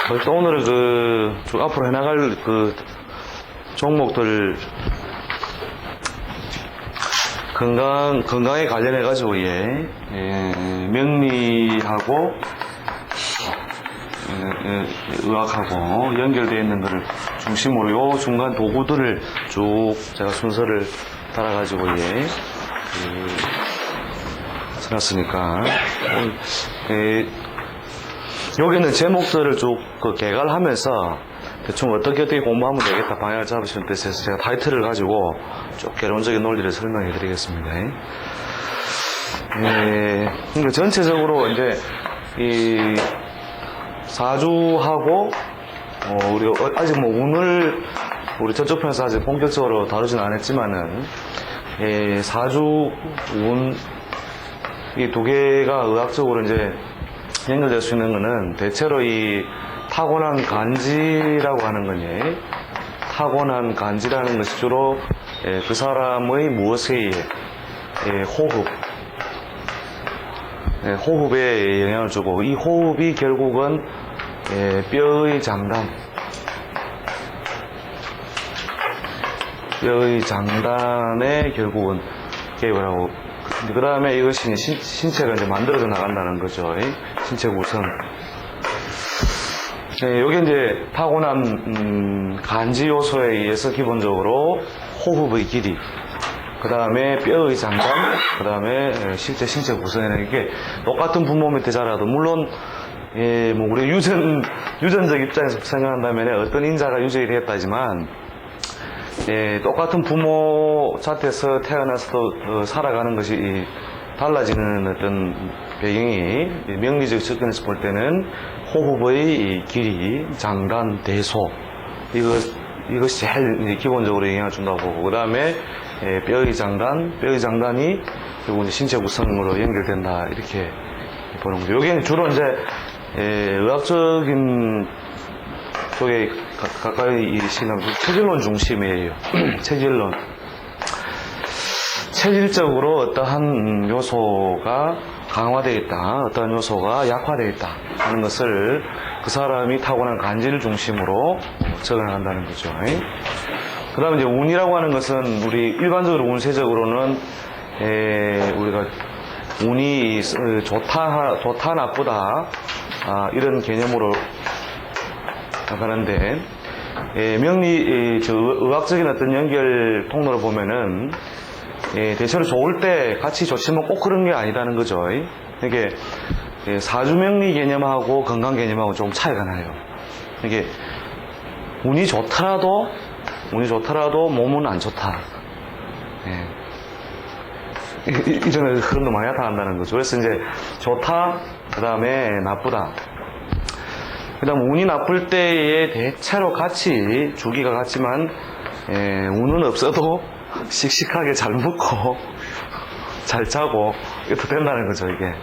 또 오늘은 쭉 앞으로 해나갈 종목들 건강에 관련해가지고, 명리하고, 의학하고 연결되어 있는 것을 중심으로 요 중간 도구들을 쭉 제가 순서를 따라가지고, 지났으니까. 여기는 제목들을 쭉 개괄하면서 대충 어떻게 공부하면 되겠다 방향을 잡으시는 뜻에서 제가 타이틀을 가지고 쭉 개론적인 논리를 설명해 드리겠습니다. 그러니까 전체적으로 이제 이 사주하고 우리 아직 뭐 운을 우리 저쪽 편에서 아직 본격적으로 다루진 않았지만은 사주 운 이 두 개가 의학적으로 이제 연결될 수 있는 거는 대체로 이 타고난 간지라고 하는 거니 타고난 간지라는 것이 주로 그 사람의 무엇에 의해 호흡에 영향을 주고 이 호흡이 결국은 뼈의 장단에 결국은 개입을 하고 그 다음에 이것이 신체가 이제 만들어져 나간다는 거죠. 신체 구성. 여기 이제 타고난 간지 요소에 의해서 기본적으로 호흡의 길이, 그 다음에 뼈의 장단, 그 다음에 실제 신체 구성이라는 게 똑같은 부모 밑에 자라도 물론 뭐 우리 유전적 입장에서 생각한다면 어떤 인자가 유전이 되었다지만 똑같은 부모 잣에서 태어나서도 살아가는 것이 달라지는 어떤 배경이 명리적 접근에서 볼 때는 호흡의 길이, 장단, 대소 이것이 제일 기본적으로 영향을 준다고 보고 그 다음에 뼈의 장단이 결국 이제 신체 구성으로 연결된다 이렇게 보는 거죠. 여기는 주로 이제 의학적인 쪽에 가까이 시는 체질론 중심이에요. 체질적으로 어떠한 요소가 강화되어 있다, 어떠한 요소가 약화되어 있다 하는 것을 그 사람이 타고난 간지를 중심으로 적용한다는 거죠. 그 다음에 이제 운이라고 하는 것은 우리 일반적으로 운세적으로는 우리가 운이 좋다 나쁘다 이런 개념으로 나가는데 의학적인 어떤 연결 통로를 보면은 대체로 좋을 때 같이 좋지만 꼭 그런 게 아니라는 거죠. 이게 사주명리 개념하고 건강 개념하고 조금 차이가 나요. 이게 운이 좋더라도 몸은 안 좋다. 이전에 흐름도 많이 나타난다는 거죠. 그래서 이제 좋다, 그 다음에 나쁘다. 그 다음 운이 나쁠 때에 대체로 같이 주기가 같지만 운은 없어도 씩씩하게 잘 먹고 잘 자고 이것도 된다는 거죠. 이게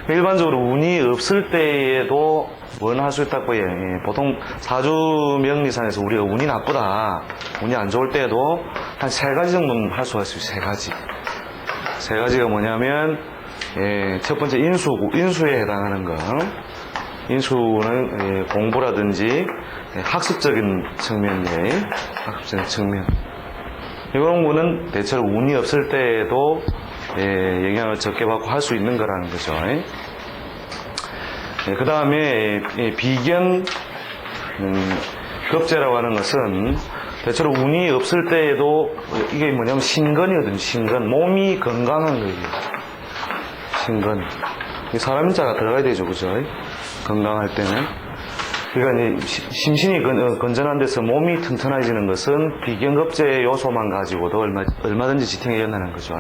일반적으로 운이 없을 때에도 원할 수 있다고 해요. 보통 사주 명리상에서 우리가 운이 나쁘다, 운이 안 좋을 때에도 한 세 가지 정도는 할 수가 있어요. 세 가지가 뭐냐면 첫 번째 인수에 해당하는 거. 인수는 공부라든지 학습적인 측면이에요. 학습적인 측면. 이런 거는 대체로 운이 없을 때에도 영향을 적게 받고 할 수 있는 거라는 거죠. 그 다음에 비견 급제라고 하는 것은 대체로 운이 없을 때에도 이게 뭐냐면 신건이거든요. 몸이 건강한 거예요. 신건. 사람 자가 들어가야 되죠. 그죠? 건강할 때는. 그러니까 이제 심신이 건전한 데서 몸이 튼튼해지는 것은 비견급제 요소만 가지고도 얼마든지 지탱해 연다는 거죠.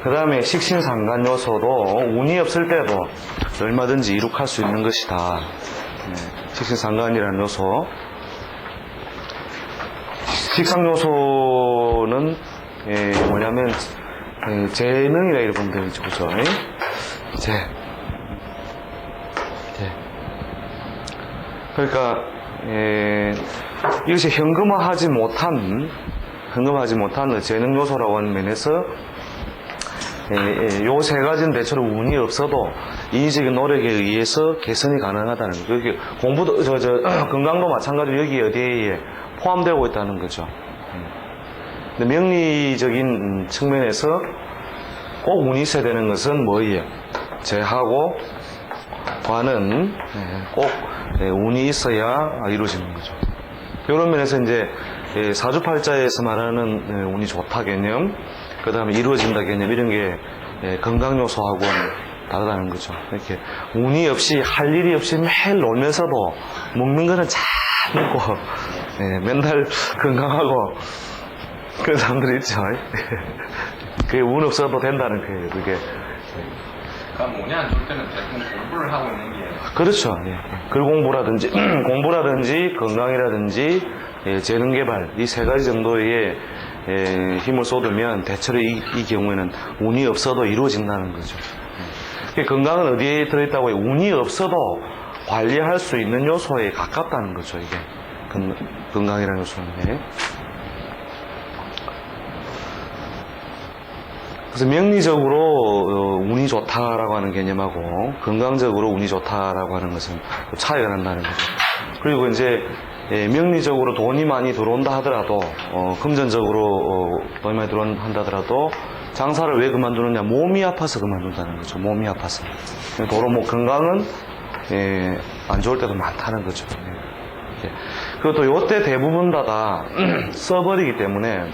그 다음에 식신상간 요소도 운이 없을 때도 얼마든지 이룩할 수 있는 것이다. 식신상간이라는 요소. 식상 요소는 뭐냐면 재능이라 이렇게 보면 되겠죠. 그죠? 그러니까 이것이 현금화하지 못한 재능 요소라고 하는 면에서 요 세 가지는 대체로 운이 없어도 인위적인 노력에 의해서 개선이 가능하다는 거죠. 여기 공부도, 건강도 마찬가지로 여기 어디에 포함되고 있다는 거죠. 근데 명리적인 측면에서 꼭 운이 있어야 되는 것은 뭐예요? 재하고 관은 꼭 운이 있어야 이루어지는 거죠. 이런 면에서 이제 사주팔자에서 말하는 운이 좋다 개념, 그 다음에 이루어진다 개념, 이런 게 건강 요소하고는 다르다는 거죠. 이렇게 운이 없이 할 일이 없이 매일 놀면서도 먹는 거는 잘 먹고 맨날 건강하고 그런 사람들이 있죠. 그게 운 없어도 된다는 거예요. 그게. 그럼 운이 안 좋을 때는 대부분 공부를 하고 있는 게 그렇죠. 글 공부라든지 건강이라든지 재능 개발 이 세 가지 정도의 힘을 쏟으면 대체로 이 경우에는 운이 없어도 이루어진다는 거죠. 건강은 어디에 들어있다고 해요? 운이 없어도 관리할 수 있는 요소에 가깝다는 거죠. 이게 건강이라는 요소는. 그래서 명리적으로 운이 좋다라고 하는 개념하고 건강적으로 운이 좋다라고 하는 것은 차이가 난다는 거죠. 그리고 이제 명리적으로 돈이 많이 들어온다 하더라도 금전적으로 돈이 많이 들어온다 하더라도 장사를 왜 그만두느냐? 몸이 아파서 그만둔다는 거죠. 몸이 아파서. 도로 뭐 건강은 안 좋을 때도 많다는 거죠. 그리고 또 요때 대부분 다 써버리기 때문에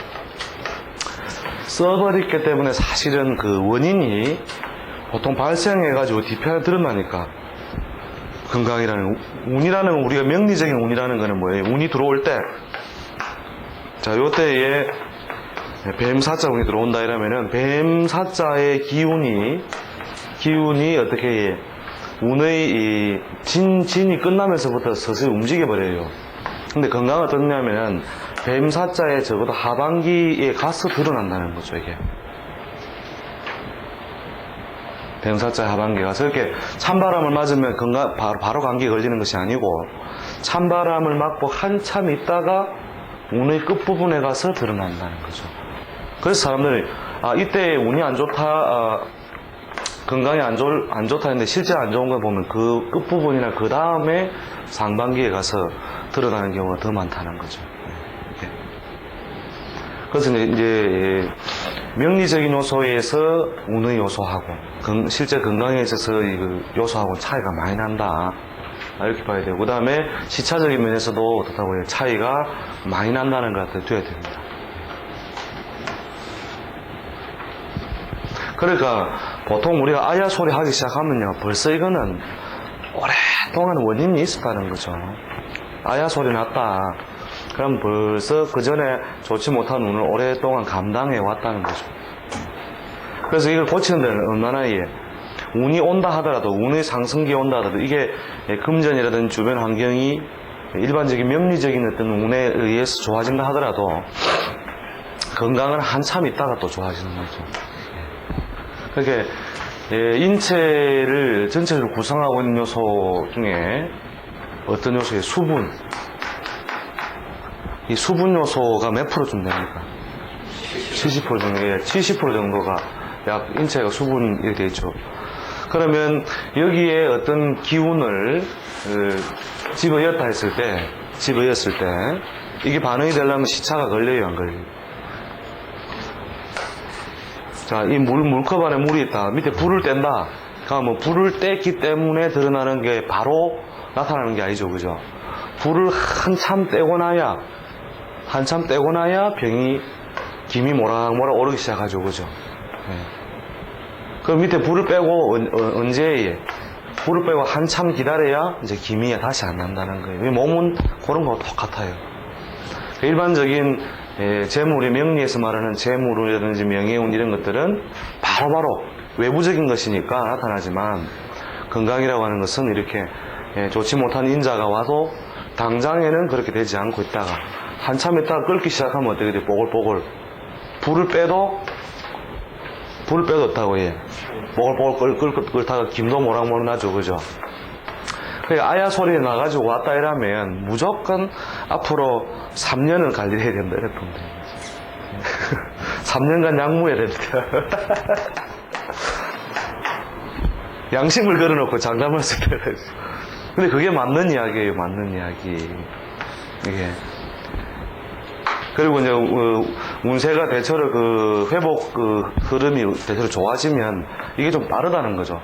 사실은 그 원인이 보통 발생해가지고 뒤편에 드러나니까 건강이라는 운이라는 우리가 명리적인 운이라는 거는 뭐예요? 운이 들어올 때, 자 요때에 뱀사자 운이 들어온다 이러면은 뱀사자의 기운이 어떻게 운의 이 진이 끝나면서부터 서서히 움직여 버려요. 근데 건강은 어떠냐면은 뱀사자의 적어도 하반기에 가서 드러난다는 거죠. 이게 뱀사자의 하반기에 가서 이렇게 찬바람을 맞으면 바로 감기에 걸리는 것이 아니고 찬바람을 맞고 한참 있다가 운의 끝부분에 가서 드러난다는 거죠. 그래서 사람들이 이때 운이 안 좋다, 건강이 안 좋다 했는데 실제 안 좋은 걸 보면 그 끝부분이나 그 다음에 상반기에 가서 드러나는 경우가 더 많다는 거죠. 그래서 이제 명리적인 요소에서 운의 요소하고 실제 건강에 있어서 이 요소하고 차이가 많이 난다 이렇게 봐야 되고, 그 다음에 시차적인 면에서도 어떻다고 해요? 차이가 많이 난다는 것 같아야 됩니다. 그러니까 보통 우리가 아야 소리 하기 시작하면요 벌써 이거는 오랫동안 원인이 있었다는 거죠. 아야 소리 났다 그럼 벌써 그 전에 좋지 못한 운을 오랫동안 감당해 왔다는 거죠. 그래서 이걸 고치는 데는 얼마나 운이 온다 하더라도, 운의 상승기에 온다 하더라도 이게 금전이라든지 주변 환경이 일반적인 명리적인 어떤 운에 의해서 좋아진다 하더라도 건강은 한참 있다가 또 좋아지는 거죠. 그렇게 인체를 전체적으로 구성하고 있는 요소 중에 어떤 요소에 수분, 이 수분 요소가 몇 프로쯤 됩니까? 70% 중에 70% 정도가 약 인체가 수분이 되어 있죠. 그러면 여기에 어떤 기운을 집어넣었다 했을 때 이게 반응이 되려면 시차가 걸려요, 안 걸려요? 자, 이 물컵 안에 물이 있다. 밑에 불을 뗀다. 그러면 불을 뗐기 때문에 드러나는 게 바로 나타나는 게 아니죠, 그죠? 불을 한참 떼고 나야 병이 김이 모락모락 오르기 시작하죠, 그죠? 그럼 밑에 불을 빼고 언제 불을 빼고 한참 기다려야 이제 김이 다시 안 난다는 거예요. 몸은 그런 거와 똑같아요. 일반적인 재물의 명리에서 말하는 재물이라든지 명예운 이런 것들은 바로바로 외부적인 것이니까 나타나지만 건강이라고 하는 것은 이렇게 좋지 못한 인자가 와도 당장에는 그렇게 되지 않고 있다가 한참 있다가 끓기 시작하면 어떻게 돼요? 뽀글뽀글. 불을 빼도 없다고 해. 뽀글뽀글 끓다가 김도 모락모락 나죠, 그죠? 그러니까 아야 소리 나가지고 왔다 이러면 무조건 앞으로 3년은 관리해야 된다 이렇게 보면 돼요. 3년간 약무해야 됩니다. 양심을 걸어놓고 장담할 수 있다. 근데 그게 맞는 이야기예요, 맞는 이야기. 이게. 그리고 이제, 운세가 대체로 회복 흐름이 대체로 좋아지면 이게 좀 빠르다는 거죠.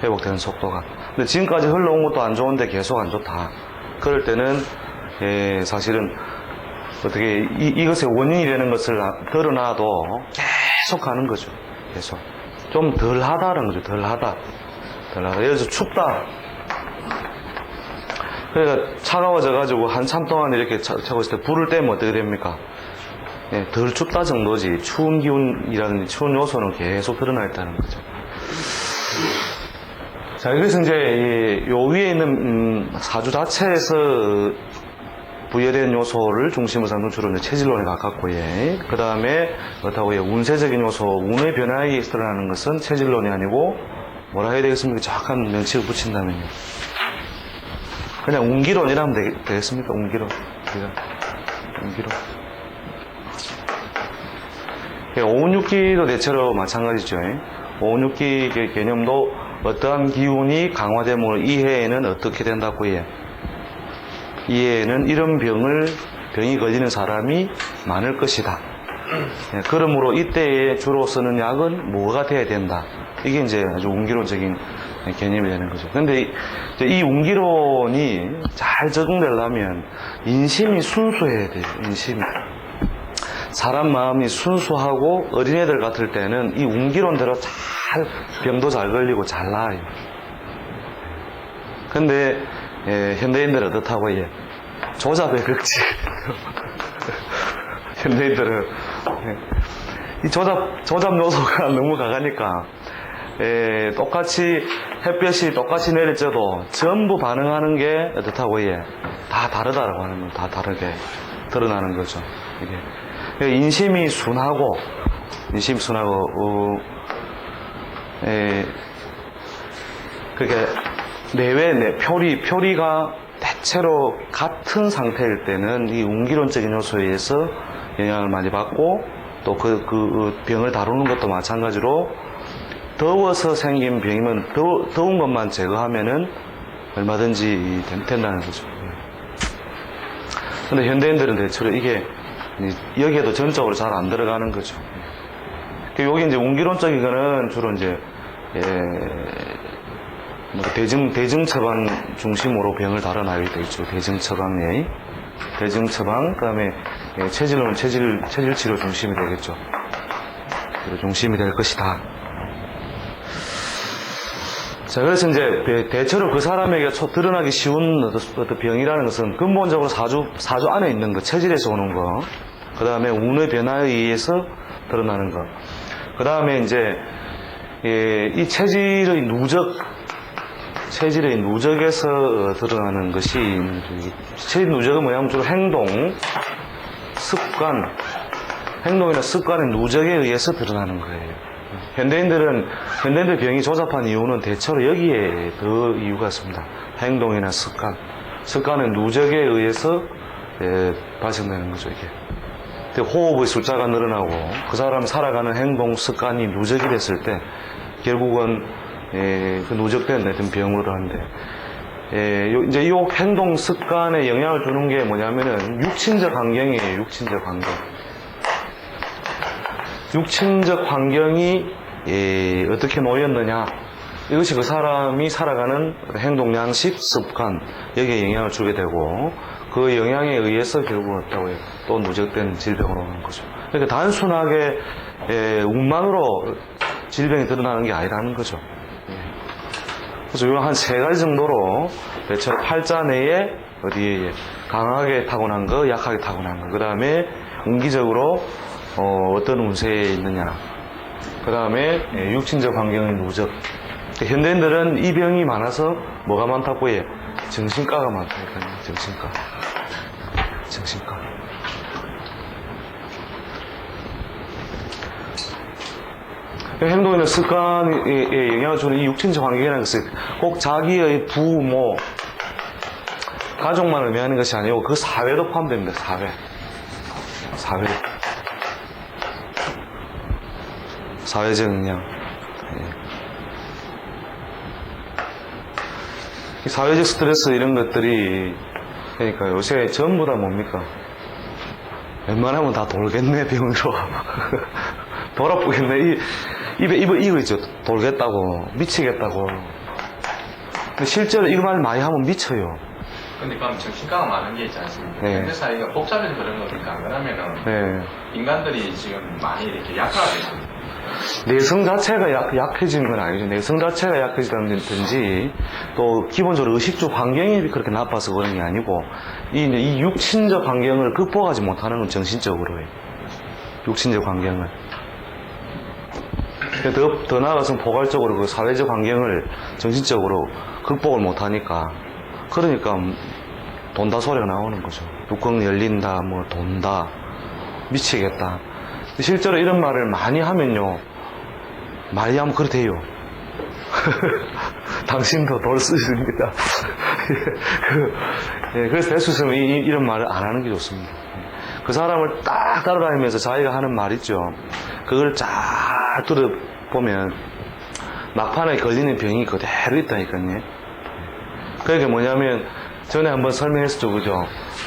회복되는 속도가. 근데 지금까지 흘러온 것도 안 좋은데 계속 안 좋다. 그럴 때는, 사실은, 어떻게, 이것의 원인이 되는 것을 드러나도 계속 가는 거죠. 계속. 좀 덜 하다는 거죠. 덜 하다. 예를 들어서 춥다. 그러니까 차가워져가지고 한참 동안 이렇게 차고 있을 때 불을 떼면 어떻게 됩니까? 덜 춥다 정도지 추운 기운이라든지 추운 요소는 계속 드러나 있다는 거죠. 자, 그래서 이제 요 위에 있는 사주 자체에서 부여된 요소를 중심으로 삼는 주로 이제 체질론에 가깝고, 그 다음에 그렇다고 운세적인 요소, 운의 변화에 의해서 드러나는 것은 체질론이 아니고 뭐라 해야 되겠습니까? 정확한 명칭을 붙인다면요. 그냥 운기론이라면 되겠습니까? 운기론. 운기론. 오운육기도 대체로 마찬가지죠. 오운육기 개념도 어떠한 기운이 강화됨을 이해에는 어떻게 된다고 해요? 이해에는 이런 병이 걸리는 사람이 많을 것이다. 그러므로 이때에 주로 쓰는 약은 뭐가 돼야 된다. 이게 이제 아주 운기론적인 개념이 되는 거죠. 근데 이 운기론이 잘 적용되려면 인심이 순수해야 돼요. 인심이. 사람 마음이 순수하고 어린애들 같을 때는 이 운기론대로 병도 잘 걸리고 잘 나아요. 근데 현대인들은 어떻다고 해요? 조잡의 극치. 현대인들은 이 조잡 요소가 너무 강하니까 똑같이 햇볕이 똑같이 내리쬐도 전부 반응하는 게 어떻다고 해요? 다 다르다라고 하는 건 다 다르게 드러나는 거죠. 이게 인심이 순하고 그게 내외 표리가 대체로 같은 상태일 때는 이 운기론적인 요소에 의해서 영향을 많이 받고 또 그 병을 다루는 것도 마찬가지로 더워서 생긴 병이면 더운 것만 제거하면은 얼마든지 된다는 거죠. 근데 현대인들은 대체로 이게 여기에도 전적으로 잘 안 들어가는 거죠. 여기 이제 운기론적인 거는 주로 이제 대증 처방 중심으로 병을 다뤄나야 되겠죠. 대증 처방, 그다음에 체질론, 체질 치료 중심이 되겠죠. 중심이 될 것이다. 자, 그래서 이제 대체로 그 사람에게 드러나기 쉬운 어떤 병이라는 것은 근본적으로 사주 안에 있는 거, 체질에서 오는 거, 그 다음에 운의 변화에 의해서 드러나는 거, 그 다음에 이제 이 체질의 누적에서 드러나는 것이, 체질 누적은 뭐냐면 주로 행동이나 습관의 누적에 의해서 드러나는 거예요. 현대인들 병이 조잡한 이유는 대체로 여기에 더 이유가 있습니다. 행동이나 습관의 누적에 의해서 발생되는 거죠, 이게. 호흡의 숫자가 늘어나고 그 사람이 살아가는 행동, 습관이 누적이 됐을 때 결국은 그 누적된 어떤 병으로 하는데, 이제 이 행동, 습관에 영향을 주는 게 뭐냐면은 육친적 환경이에요, 육친적 환경. 육친적 환경이 어떻게 놓였느냐, 이것이 그 사람이 살아가는 행동, 양식, 습관, 여기에 영향을 주게 되고 그 영향에 의해서 결국 어떻다고 해요? 또 누적된 질병으로 오는 거죠. 그러니까 단순하게 운만으로 질병이 드러나는 게 아니라는 거죠. 그래서 한 3가지 정도로 대체로 팔자 내에 어디에 강하게 타고난 거, 약하게 타고난 거, 그 다음에 운기적으로 어떤 운세에 있느냐, 그 다음에 육친적 환경의 누적. 현대인들은 이 병이 많아서 뭐가 많다고 해요? 정신과가 많다니까요. 정신과. 행동이나 습관에 영향을 주는 이 육친적 환경이라는 것은 꼭 자기의 부모, 가족만 의미하는 것이 아니고 그 사회도 포함됩니다. 사회적 영향. 이 사회적 스트레스 이런 것들이, 그러니까 요새 전부 다 뭡니까? 웬만하면 다 돌겠네, 병으로. 돌아보겠네. 입에 이거 있죠. 돌겠다고, 미치겠다고. 근데 실제로 이거 말 많이 하면 미쳐요. 근데 그럼 정신과가 많은 게 있지 않습니까? 네. 현대 사회가 복잡해서 그런 겁니까? 왜냐면은 네. 인간들이 지금 많이 이렇게 약화가 있습니다. 내성 자체가 약해지는 건 아니죠. 내성 자체가 약해지다든지, 또, 기본적으로 의식주 환경이 그렇게 나빠서 그런 게 아니고, 이 육신적 환경을 극복하지 못하는 건 정신적으로예요. 육신적 환경을. 더 나아가서 포괄적으로 그 사회적 환경을 정신적으로 극복을 못하니까, 그러니까 돈다 소리가 나오는 거죠. 뚜껑 열린다, 뭐 돈다, 미치겠다. 실제로 이런 말을 많이 하면요, 많이 하면 그래 돼요. 당신도 돌 수 있습니다. 그래서 될 수 있으면 이런 말을 안 하는 게 좋습니다. 그 사람을 딱 따라다니면서 자기가 하는 말 있죠. 그걸 쫙 들어보면 막판에 걸리는 병이 그대로 있다니까요. 그게 뭐냐면 전에 한번 설명했었죠, 그죠?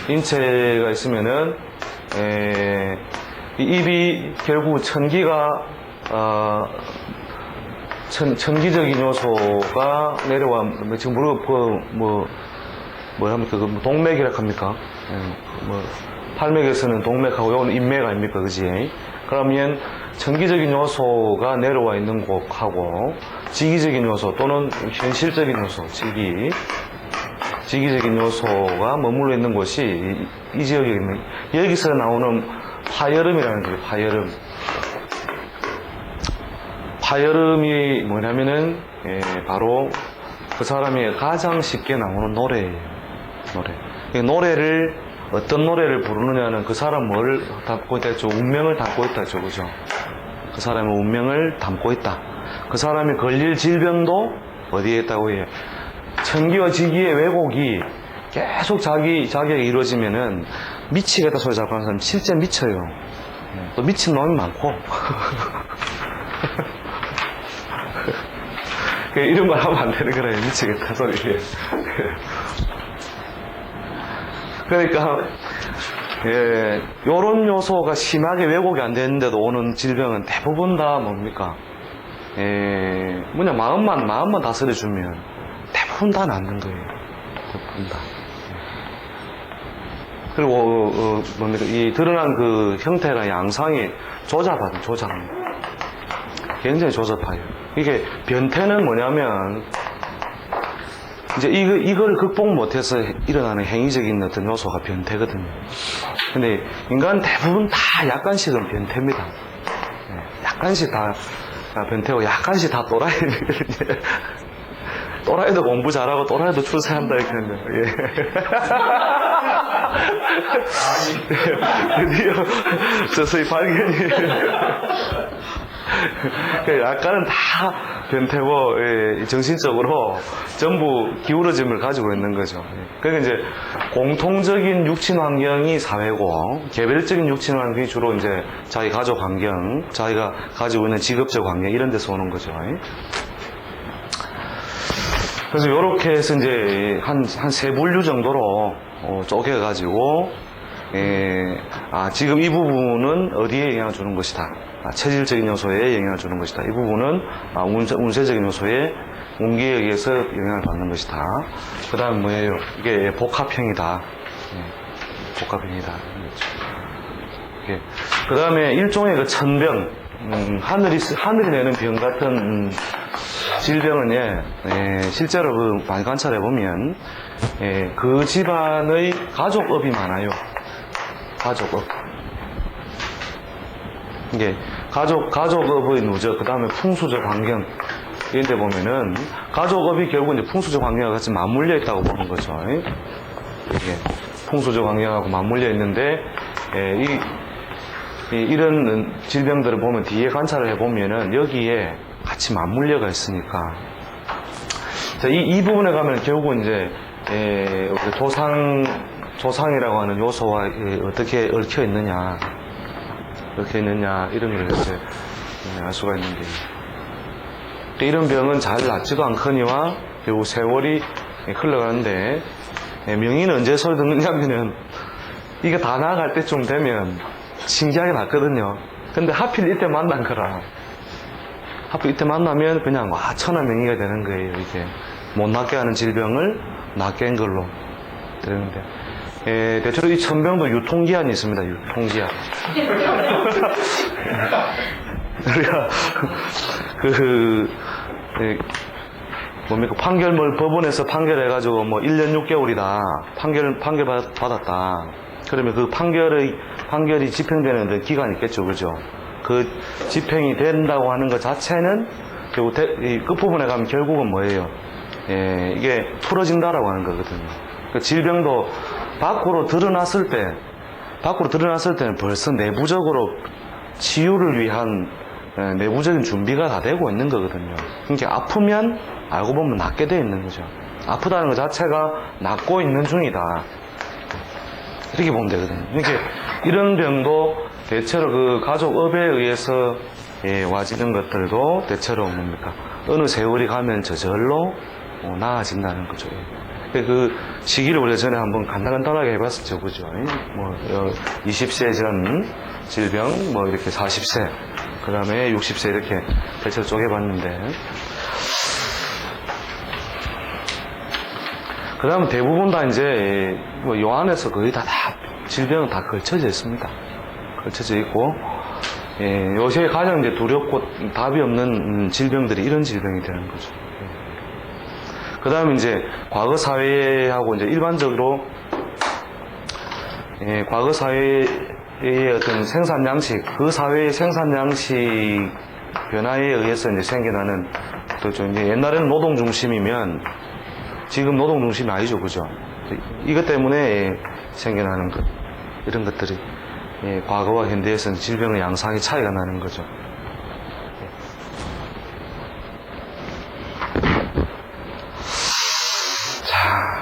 인체가 있으면은 이 입이 결국 천기가 천기적인 요소가 내려와 지금 뭐랍니까? 그 동맥이라 합니까? 뭐 팔맥에서는 동맥하고 요거는 인맥 아닙니까, 그지? 그러면 천기적인 요소가 내려와 있는 곳하고 지기적인 요소 또는 현실적인 요소, 지기적인 요소가 머물러 있는 곳이 이 지역에 있는, 여기서 나오는 파열음이라는 거예요. 파열음이 뭐냐면은 바로 그 사람이 가장 쉽게 나오는 노래예요. 노래를 어떤 노래를 부르느냐는 그 사람 뭘 담고 있다 했죠. 운명을 담고 있다 했죠, 그죠? 그 사람의 운명을 담고 있다. 그 사람이 걸릴 질병도 어디에 있다고 해요. 천기와 지기의 왜곡이 계속 자기에게 이루어지면은 미치겠다 소리 자꾸 하는 사람 실제 미쳐요. 또 미친 놈이 많고. 이런 말 하면 안 되는 거라, 미치겠다 소리. 그러니까, 요런 요소가 심하게 왜곡이 안 되는데도 오는 질병은 대부분 다 뭡니까? 마음만 다스려주면 대부분 다 낫는 거예요. 대부분 다. 그리고, 이 드러난 그 형태나 양상이 조잡합니다. 굉장히 조잡해요. 이게, 변태는 뭐냐면, 이제 이걸 극복 못해서 일어나는 행위적인 어떤 요소가 변태거든요. 근데 인간 대부분 다 약간씩은 변태입니다. 약간씩 다 변태고 약간씩 다 또라이거든요. 또라이도 공부 잘하고 또라이도 출세한다 이렇게 하는데. 드디어 서서히 발견이. 약간은 다 변태고 정신적으로 전부 기울어짐을 가지고 있는 거죠. 그러니까 이제 공통적인 육친 환경이 사회고 개별적인 육친 환경이 주로 이제 자기 가족 환경, 자기가 가지고 있는 직업적 환경 이런 데서 오는 거죠. 그래서 이렇게 해서 이제 한 세 분류 정도로 쪼개가지고 지금 이 부분은 어디에 영향을 주는 것이다. 체질적인 요소에 영향을 주는 것이다. 이 부분은 운세적인 요소에 운기에 의해서 영향을 받는 것이다. 그 다음 뭐예요? 이게 복합형이다. 복합형이다. 그 다음에 일종의 그 천병, 하늘이 내는 병 같은 질병은 실제로 많이 관찰해 보면 그 집안의 가족업이 많아요. 가족업. 이게 가족업의 누적, 그 다음에 풍수적 환경 이런 데 보면은 가족업이 결국 이제 풍수적 환경과 같이 맞물려 있다고 보는 거죠. 이게 풍수적 환경하고 맞물려 있는데 이런 질병들을 보면 뒤에 관찰을 해보면은 여기에 같이 맞물려가 있으니까 자, 이 부분에 가면 결국은 이제 조상이라고 하는 요소와 어떻게 얽혀 있느냐 이런 걸 이제 알 수가 있는데 이런 병은 잘 낫지도 않거니와 결국 세월이 흘러가는데, 명의는 언제 소리 듣느냐면은, 이게 다 나아갈 때쯤 되면 신기하게 났거든요. 근데 하필 이때 만난 거라. 하필 이때 만나면 그냥 와 천하명의가 되는 거예요. 이게 못 낫게 하는 질병을 낫게 한 걸로 되는데, 대체로 이 천병도 유통기한이 있습니다. 유통기한. 우리가 뭡니까 법원에서 판결해가지고 뭐 1년 6개월이다 판결 받았다. 그러면 그 판결이 집행되는 기간이 있겠죠, 그죠? 그 집행이 된다고 하는 것 자체는 결국 이 끝부분에 가면 결국은 뭐예요? 이게 풀어진다라고 하는 거거든요. 그 질병도 밖으로 드러났을 때는 벌써 내부적으로 치유를 위한 내부적인 준비가 다 되고 있는 거거든요. 그러니까 아프면 알고 보면 낫게 돼 있는 거죠. 아프다는 것 자체가 낫고 있는 중이다. 이렇게 보면 되거든요. 그러니까 이런 병도 대체로 그 가족업에 의해서 와지는 것들도 대체로 뭡니까? 어느 세월이 가면 저절로 나아진다는 거죠. 그 시기를 우리가 전에 한번 간단하게 해봤었죠, 그죠? 뭐 20세 전 질병, 뭐 이렇게 40세, 그 다음에 60세 이렇게 대체로 쪼개봤는데, 그 다음에 대부분 다 이제 요 안에서 거의 다 질병은 다 걸쳐져 있습니다. 걸쳐져 있고, 요새 가장 이제 두렵고 답이 없는 질병들이 이런 질병이 되는 거죠. 그 다음에 이제 과거 사회하고 이제 일반적으로 과거 사회의 어떤 생산 양식, 그 사회의 생산 양식 변화에 의해서 이제 생겨나는 또 좀 이제 옛날에는 노동 중심이면 지금 노동 중심이 아니죠, 그죠? 이것 때문에 생겨나는 것, 이런 것들이 과거와 현대에서는 질병의 양상의 차이가 나는 거죠.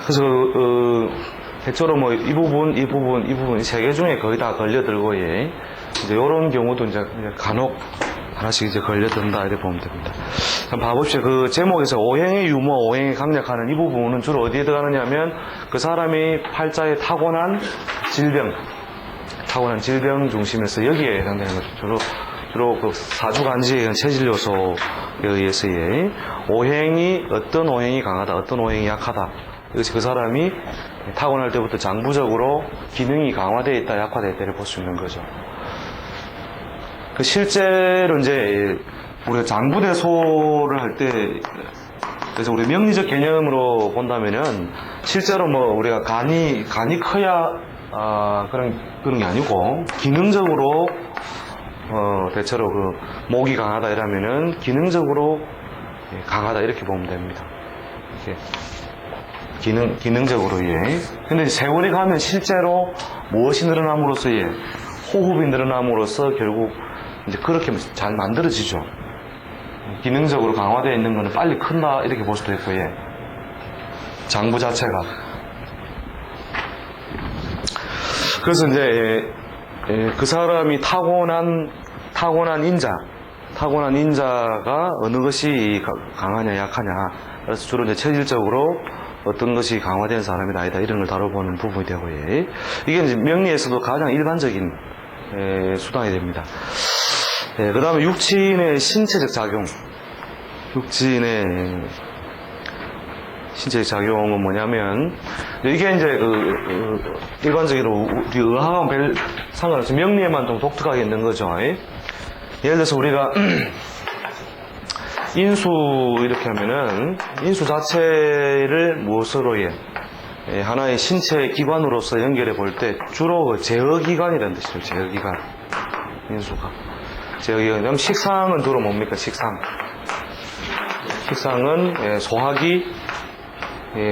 그래서 대체로 뭐 이 부분 세 개 중에 거의 다 걸려들고 이제 이런 경우도 이제 간혹 하나씩 이제 걸려든다 이렇게 보면 됩니다. 한번 봐봅시다. 그 제목에서 오행의 유무, 오행의 강약하는 이 부분은 주로 어디에 들어가느냐면 그 사람이 팔자에 타고난 질병 중심에서 여기에 해당되는 거죠. 주로 그 사주간지에 의한 체질 요소에 의해서의 어떤 오행이 강하다, 어떤 오행이 약하다. 이것이 그 사람이 타고날 때부터 장부적으로 기능이 강화되어 있다, 약화되어 있다를 볼 수 있는 거죠. 그 실제로 이제 우리가 장부대소를 할 때, 그래서 우리 명리적 개념으로 본다면은 실제로 뭐 우리가 간이 커야 그런 게 아니고 기능적으로 대체로 그 목이 강하다 이러면은 기능적으로 강하다 이렇게 보면 됩니다. 이렇게. 기능적으로, 근데 세월이 가면 실제로 무엇이 늘어남으로써, 호흡이 늘어남으로써 결국 이제 그렇게 잘 만들어지죠. 기능적으로 강화되어 있는 거는 빨리 큰다, 이렇게 볼 수도 있고, 장부 자체가. 그래서 이제, 그 사람이 타고난 인자가 어느 것이 강하냐, 약하냐. 그래서 주로 이제 체질적으로 어떤 것이 강화된 사람이 아니다 이런 걸 다뤄보는 부분이 되고, 이게 이제 명리에서도 가장 일반적인 수단이 됩니다. 그 다음에 육친의 신체적 작용. 육친의 신체적 작용은 뭐냐면, 이게 이제 일반적으로 우리 의학하고 별 상관없이 명리에만 좀 독특하게 있는 거죠. 예를 들어서 우리가 인수 이렇게 하면은 인수 자체를 무엇으로 하나의 신체 기관으로서 연결해 볼 때 주로 그 제어기관이라는 뜻이죠. 제어기관. 인수가 제어기관. 그럼 식상은 주로 뭡니까? 식상은 소화기,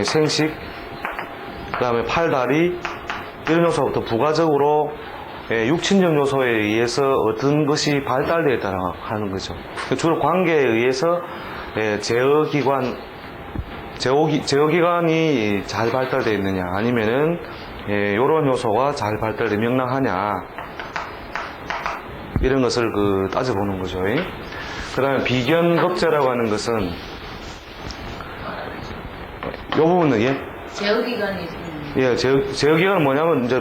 생식, 그 다음에 팔다리 이런 요소부터 부가적으로 육친적 요소에 의해서 어떤 것이 발달되어 있다고 하는 거죠. 주로 관계에 의해서 제어기관이 잘 발달되어 있느냐, 아니면은 이런 요소가 잘 발달되어 명랑하냐, 이런 것을 따져보는 거죠. 그 다음에 비견겁제라고 하는 것은 요 부분은 예? 제어기관이 예, 제어기관은 뭐냐면, 이제,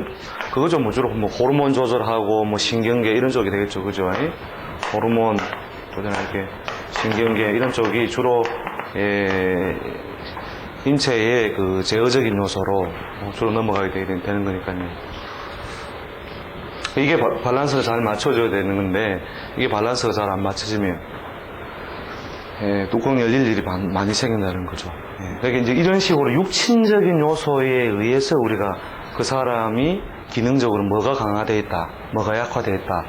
그거죠. 뭐, 주로 뭐, 호르몬 조절하고, 뭐, 신경계, 이런 쪽이 되겠죠. 그죠? 예? 호르몬 조절할게, 신경계, 이런 쪽이 주로, 예, 인체의 그 제어적인 요소로 주로 넘어가게 되는 거니까요. 이게 밸런스가 잘 맞춰져야 되는 건데, 이게 밸런스가 잘 안 맞춰지면, 예, 뚜껑 열릴 일이 많이 생긴다는 거죠. 예, 그러니까 이제 이런 식으로 육친적인 요소에 의해서 우리가 그 사람이 기능적으로 뭐가 강화되어 있다, 뭐가 약화되어 있다,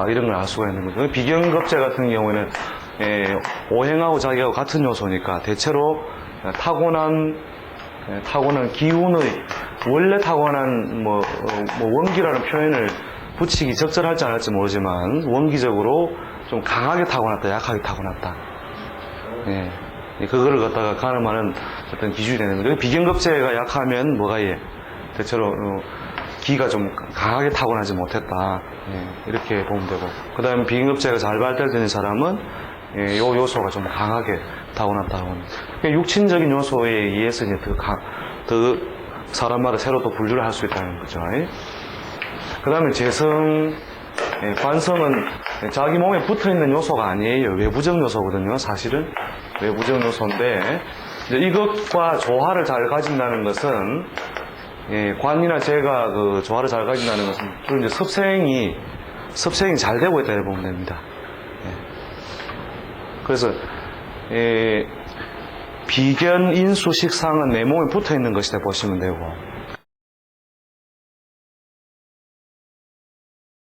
이런 걸 알 수가 있는 거죠. 비경급제 같은 경우에는 오행하고 자기하고 같은 요소니까 대체로 타고난 기운의 원래 타고난 원기라는 표현을 붙이기 적절할지 안 할지 모르지만 원기적으로 좀 강하게 타고났다, 약하게 타고났다. 예. 그거를 갖다가 가늠하는 어떤 기준이 되는 거죠. 비경급제가 약하면 뭐가 대체로 기가 좀 강하게 타고나지 못했다. 예. 이렇게 보면 되고. 그 다음에 비경급제가 잘 발달되는 사람은 요 요소가 좀 강하게 타고났다고 합니다. 그러니까 육친적인 요소에 의해서 이제 더 사람마다 새로 또 분류를 할 수 있다는 거죠. 그 다음에 재성, 관성은 자기 몸에 붙어 있는 요소가 아니에요. 외부적 요소거든요. 사실은 외부적 요소인데 이제 이것과 조화를 잘 가진다는 것은 관이나 재가 그 조화를 잘 가진다는 것은 주로 이제 섭생이 잘 되고 있다 보면 됩니다. 그래서 비견, 인수, 식상은 내 몸에 붙어 있는 것이다 보시면 되고